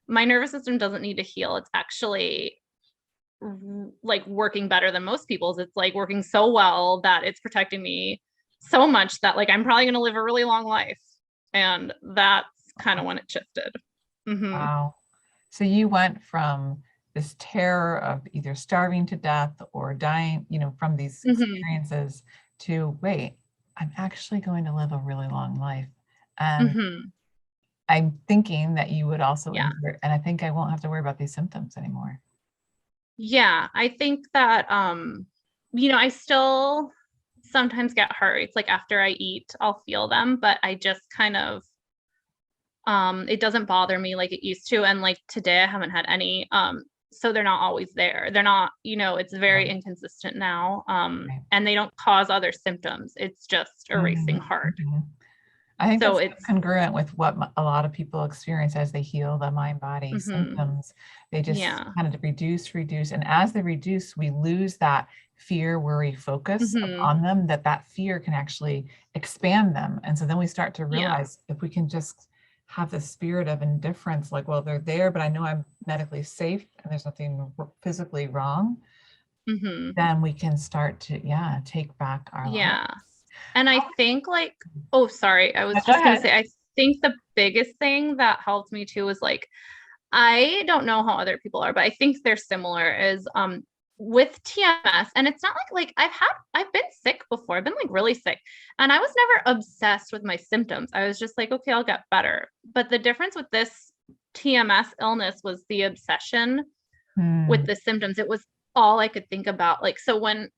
my nervous system doesn't need to heal. It's actually like working better than most people's. It's like working so well that it's protecting me so much that like I'm probably going to live a really long life. And that's kind of when it shifted. Mm-hmm. Wow. So you went from this terror of either starving to death or dying, from these Mm-hmm. experiences to, wait, I'm actually going to live a really long life. And Mm-hmm. I'm thinking that you would also Yeah. endure, and I think I won't have to worry about these symptoms anymore. Yeah. I think that, I still sometimes get heart rates. Like after I eat, I'll feel them, but I just kind of, it doesn't bother me like it used to. And like today I haven't had any. So they're not always there. They're not, it's very Right. inconsistent now. Right. And they don't cause other symptoms. It's just a racing Mhm. heart. Mhm. I think So that's it's, congruent with what a lot of people experience as they heal the mind body mhm, symptoms. They just yeah. kind of reduce. And as they reduce, we lose that fear, worry, focus Hmm. on them, that fear can actually expand them. And so then we start to Yeah. realize if we can just have the spirit of indifference, like, well, they're there, but I know I'm medically safe and there's nothing physically wrong, Hmm. then we can start to, yeah, take back our life. Yeah. And I think like, oh, sorry. I Yeah, was go just going to ahead. say, I think the biggest thing that helped me too was like, I don't know how other people are, but I think they're similar is with TMS. And it's not like I've been sick before. I've been like really sick. And I was never obsessed with my symptoms. I was just like, okay, I'll get better. But the difference with this TMS illness was the obsession with Hmm. the symptoms. It was all I could think about. Like, so when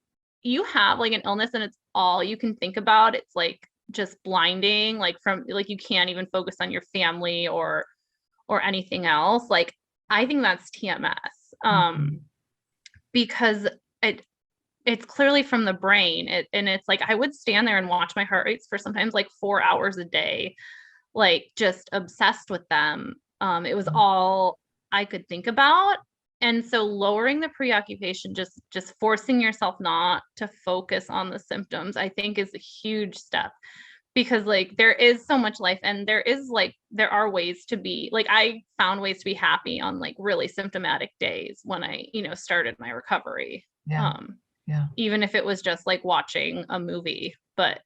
you have like an illness and it's all you can think about, it's like just blinding, like from like you can't even focus on your family or anything else. Like I think that's TMS. Mhm. Because it it's clearly from the brain. And it's like I would stand there and watch my heart rates for sometimes like 4 hours a day, like just obsessed with them. It was all I could think about. And so lowering the preoccupation, just forcing yourself not to focus on the symptoms, I think is a huge step, because like there is so much life, and there are ways to be like, I found ways to be happy on like really symptomatic days when I, started my recovery. Yeah. Um, Yeah. Even if it was just like watching a movie, but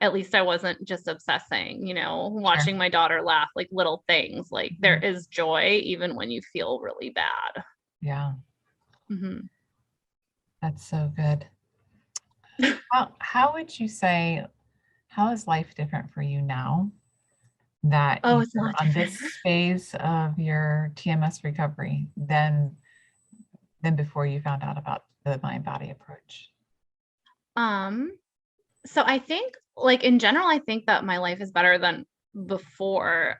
at least I wasn't just obsessing, Sure. watching my daughter laugh, like little things. Like there Mhm. is joy even when you feel really bad. Yeah. Hmm. That's so good. How would you say, how is life different for you now that Oh, it's a you're lot on different. this phase of your TMS recovery than before you found out about the mind body approach? Um, so I think like in general, I think that my life is better than before.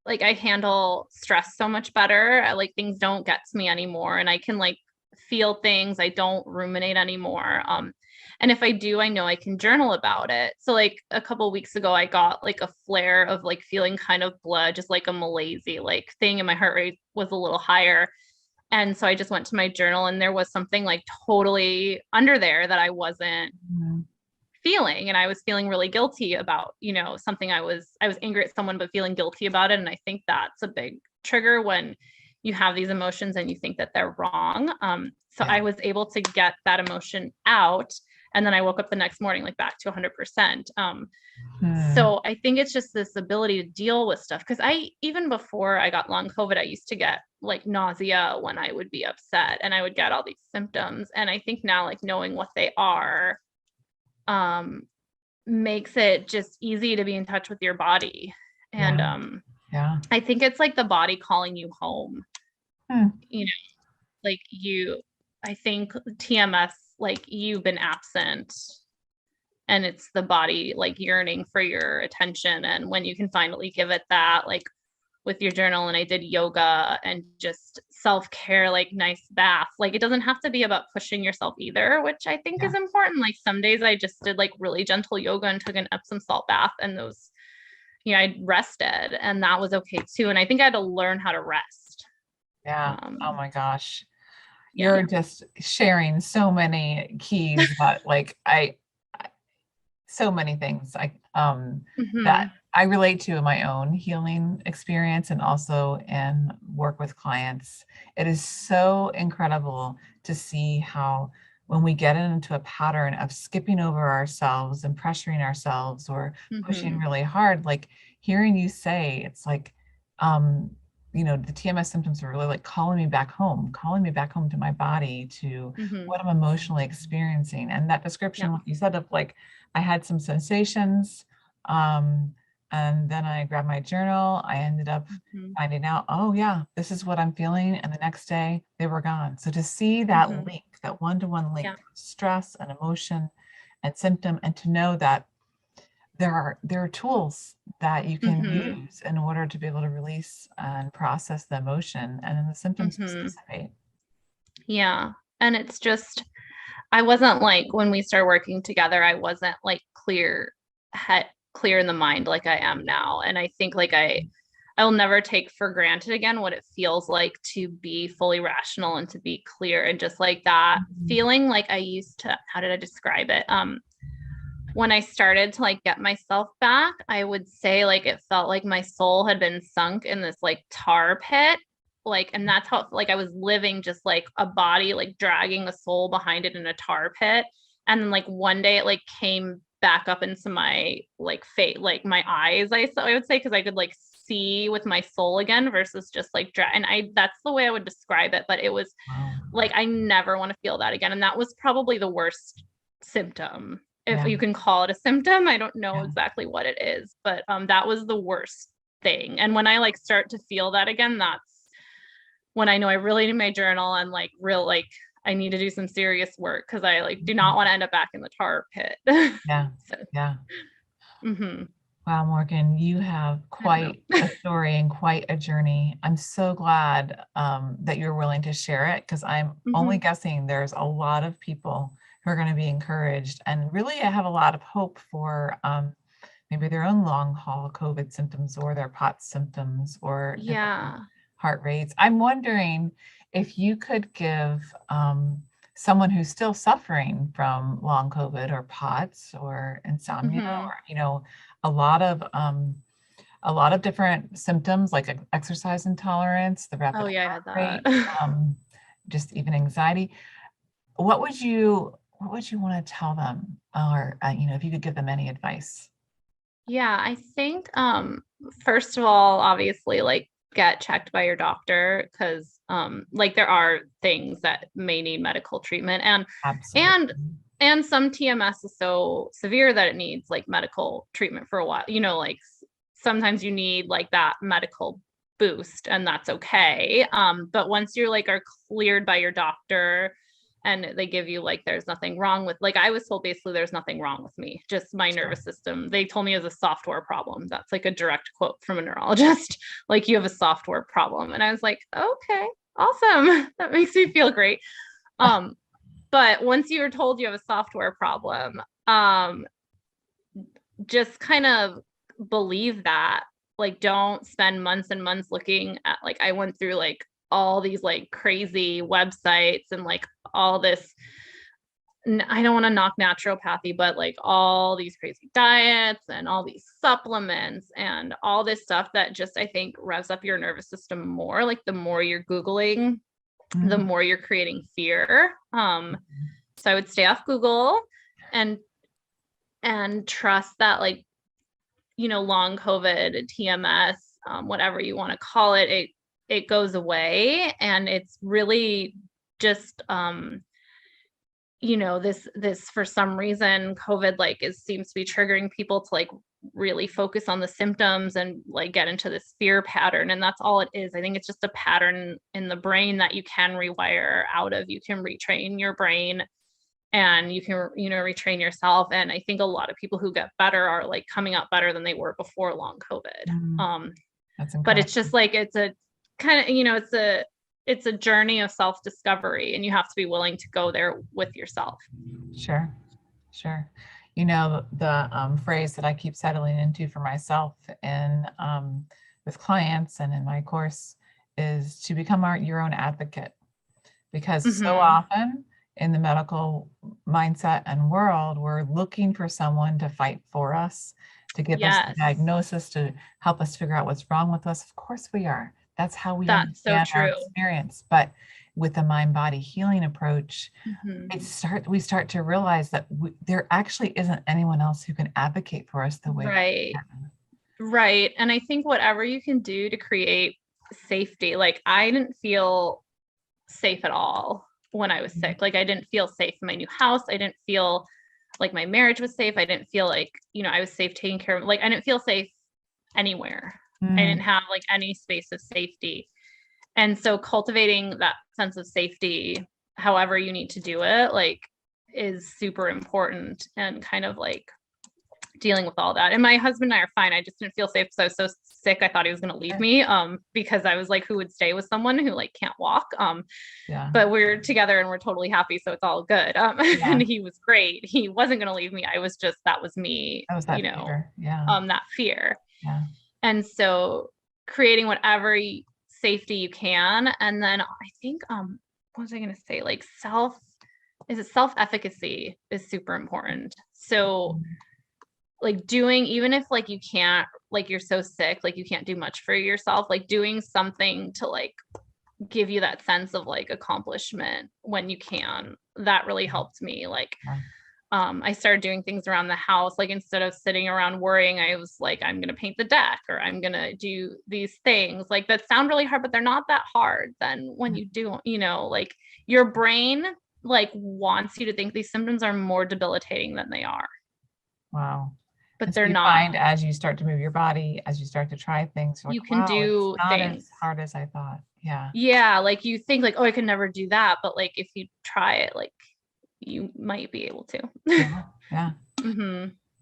Like I handle stress so much better. Like things don't get to me anymore, and I can like feel things. I don't ruminate anymore. And if I do, I know I can journal about it. So like a couple weeks ago, I got like a flare of like feeling kind of blood, just like a malaise like thing, and my heart rate was a little higher. And so I just went to my journal, and there was something like totally under there that I wasn't Mhm. feeling. And I was feeling really guilty about, something. I was angry at someone but feeling guilty about it. And I think that's a big trigger when you have these emotions and you think that they're wrong. So Yeah. I was able to get that emotion out. And then I woke up the next morning, like back to 100%. Hmm. So I think it's just this ability to deal with stuff. Cause even before I got long COVID, I used to get like nausea when I would be upset, and I would get all these symptoms. And I think now, like, knowing what they are, makes it just easy to be in touch with your body. And, Yeah. I think it's like the body calling you home, Hmm. you know, like I think TMS, like, you've been absent, and it's the body like yearning for your attention. And when you can finally give it that, like with your journal, and I did yoga and just self-care, like nice bath. Like, it doesn't have to be about pushing yourself either, which I think Yeah. is important. Like, some days I just did like really gentle yoga and took an Epsom salt bath, and those, I rested, and that was okay too. And I think I had to learn how to rest. Yeah. Oh my gosh. Yeah. You're just sharing so many keys that like so many things that Mhm. I relate to in my own healing experience and also in work with clients. It is so incredible to see how when we get into a pattern of skipping over ourselves and pressuring ourselves or pushing Mhm. really hard, like hearing you say, it's like, um, the TMS symptoms are really like calling me back home to my body, to Mhm. what I'm emotionally experiencing. And that description, Yep. what you said of like, I had some sensations, um, and then I grabbed my journal. I ended up Mhm. finding out, oh yeah, this is what I'm feeling. And the next day they were gone. So to see that Mhm. link, that one-to-one link, Yeah. stress and emotion and symptom, and to know that there are tools that you can Mhm. use in order to be able to release and process the emotion, and then the symptoms just Mhm. dissipate. Yeah. And it's just, I wasn't like, when we started working together, I wasn't like clear in the mind like I am now. And I think like I'll never take for granted again what it feels like to be fully rational and to be clear, and just like that Mhm. feeling like I used to, how did I describe it? When I started to like get myself back, I would say like it felt like my soul had been sunk in this like tar pit. Like, and that's how like I was living just like a body, like dragging a soul behind it in a tar pit. And then like one day it like came back up into my like face, like my eyes, I would say, because I could like see with my soul again versus just like and that's the way I would describe it. But it was Wow. like, I never want to feel that again. And that was probably the worst symptom, if Yeah. you can call it a symptom. I don't know Yeah. exactly what it is, but that was the worst thing. And when I like start to feel that again, that's when I know I really need my journal, and like real like I need to do some serious work, because I like do not want to end up back in the tar pit. Yeah. So, Yeah. mhm. Wow, Morgan, you have I don't know. quite a story and quite a journey. I'm so glad that you're willing to share it, because I'm only Mhm. guessing there's a lot of people who are going to be encouraged. And really, I have a lot of hope for maybe their own long haul COVID symptoms or their POTS symptoms or different Yeah. heart rates. I'm wondering if you could give someone who's still suffering from long COVID or POTS or insomnia, Mhm. or a lot of a lot of different symptoms like exercise intolerance, the Oh rapid yeah, I heart had that. rate, um, just even anxiety. What would you want to tell them, or if you could give them any advice? Yeah, I think first of all, obviously like get checked by your doctor, because like there are things that may need medical treatment, and Absolutely. and some TMS is so severe that it needs like medical treatment for a while. Like sometimes you need like that medical boost, and that's okay. But once you're like are cleared by your doctor, and they give you like there's nothing wrong with, like, I was told basically there's nothing wrong with me, just my Sure. nervous system. They told me it was a software problem. That's like a direct quote from a neurologist. Like, you have a software problem. And I was like, okay, awesome. That makes me feel great. um but once you're told you have a software problem, just kind of believe that. Like, don't spend months and months looking at, like, I went through like all these like crazy websites and like all this, I don't want to knock naturopathy, but like all these crazy diets and all these supplements and all this stuff that just, I think, revs up your nervous system more. Like, the more you're Googling, the Mm. more you're creating fear. So I would stay off Google. and trust that, like, long COVID, TMS, whatever you want to call it, it goes away. And it's really just, this for some reason, COVID like seems to be triggering people to like really focus on the symptoms and like get into this fear pattern. And that's all it is. I think it's just a pattern in the brain that you can rewire out of. You can retrain your brain, and you can, retrain yourself. And I think a lot of people who get better are like coming out better than they were before long COVID. That's But incredible. it's just like, it's a kind of, it's a journey of self-discovery, and you have to be willing to go there with yourself. Sure. The phrase that I keep settling into for myself and with clients and in my course is to become your own advocate, because so often in the medical mindset and world, we're looking for someone to fight for us, to give us a diagnosis, to help us figure out what's wrong with us. Of course we are. That's how we understand our experience. But with the mind-body healing approach, we start to realize that there actually isn't anyone else who can advocate for us the way we can. Right. And I think whatever you can do to create safety, like I didn't feel safe at all when I was sick. Like I didn't feel safe in my new house. I didn't feel like my marriage was safe. I didn't feel like, I was safe taking care of, like, I didn't feel safe anywhere. I didn't have like any space of safety. And so cultivating that sense of safety, however you need to do it, like, is super important, and kind of like dealing with all that. And my husband and I are fine. I just didn't feel safe because I was so sick. I thought he was going to leave me, because I was like, who would stay with someone who like can't walk? But we're together and we're totally happy. So it's all good. And he was great. He wasn't going to leave me. I was just, that was me, that was that fear. That fear. And so creating whatever safety you can. And then I think, what was I going to say? Like self-efficacy is super important. So like doing, even if like you can't, like you're so sick, like you can't do much for yourself, like doing something to like give you that sense of like accomplishment when you can, that really helped me. Like, I started doing things around the house. Like instead of sitting around worrying, I was like, I'm going to paint the deck, or I'm going to do these things like that sound really hard, but they're not that hard. Then when you do, like your brain like wants you to think these symptoms are more debilitating than they are. Wow. But they're not. Find as you start to move your body, as you start to try things, you can do it's not things as hard as I thought. Like you think like, oh, I could never do that, but like if you try it, like you might be able to.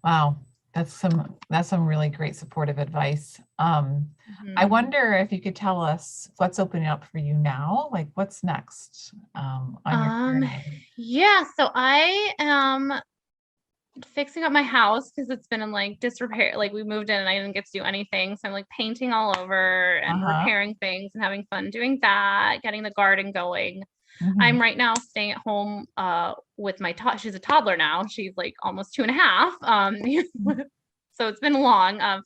Wow, that's some really great supportive advice. I wonder if you could tell us what's opening up for you now, like what's next on your journey. So I am fixing up my house because it's been in like disrepair. Like we moved in and I didn't get to do anything, so I'm like painting all over and repairing things and having fun doing that, getting the garden going. I'm right now staying at home with my she's a toddler now. She's like almost 2.5. So it's been long. I'm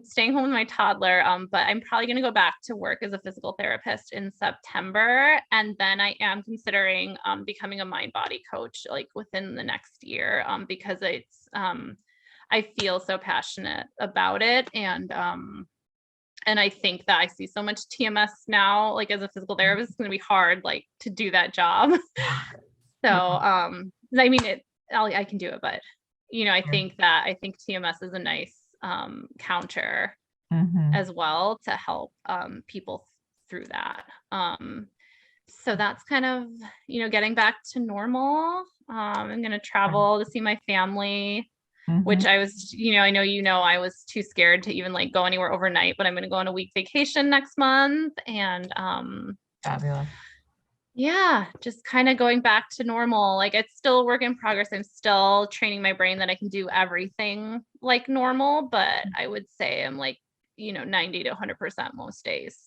staying home with my toddler, but I'm probably going to go back to work as a physical therapist in September. And then I am considering becoming a mind-body coach like within the next year, because it's I feel so passionate about it. And I think that I see so much TMS now, like as a physical therapist, it's going to be hard, like to do that job. So, I mean, I can do it, but I think TMS is a nice counter as well to help people through that. So that's kind of, getting back to normal. I'm going to travel to see my family. Which I was, I know, I was too scared to even like go anywhere overnight, but I'm going to go on a week vacation next month. And fabulous. Just kind of going back to normal. Like it's still a work in progress. I'm still training my brain that I can do everything like normal, but I would say I'm like, 90 to 100% most days.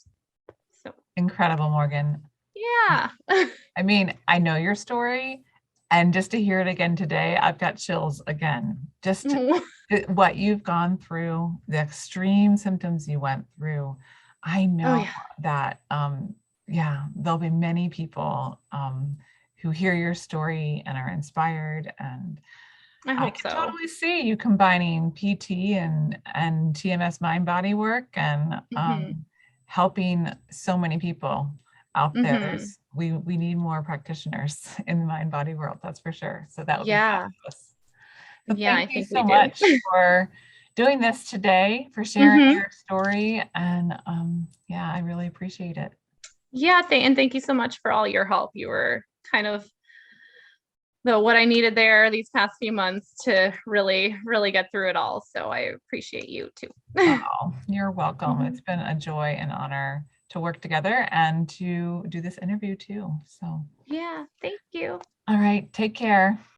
So incredible, Morgan. Yeah. I mean, I know your story. And just to hear it again today, I've got chills again. Just what you've gone through, the extreme symptoms you went through. I know that, there'll be many people who hear your story and are inspired. And I I hope can so. totally see you combining PT and TMS mind body work and Mhm. helping so many people out there. Mhm. We need more practitioners in the mind body world, that's for sure. So that would be Yeah. fabulous. So Yeah, thank I you think we so do. much for doing this today, for sharing Mhm. your story, and yeah, I really appreciate it. Yeah, and thank you so much for all your help. You were kind of the what I needed there these past few months to really, really get through it all. So I appreciate you too. Oh, you're welcome. It's Mhm. been a joy and honor to work together and to do this interview too. So, Yeah, thank you. all right, take care.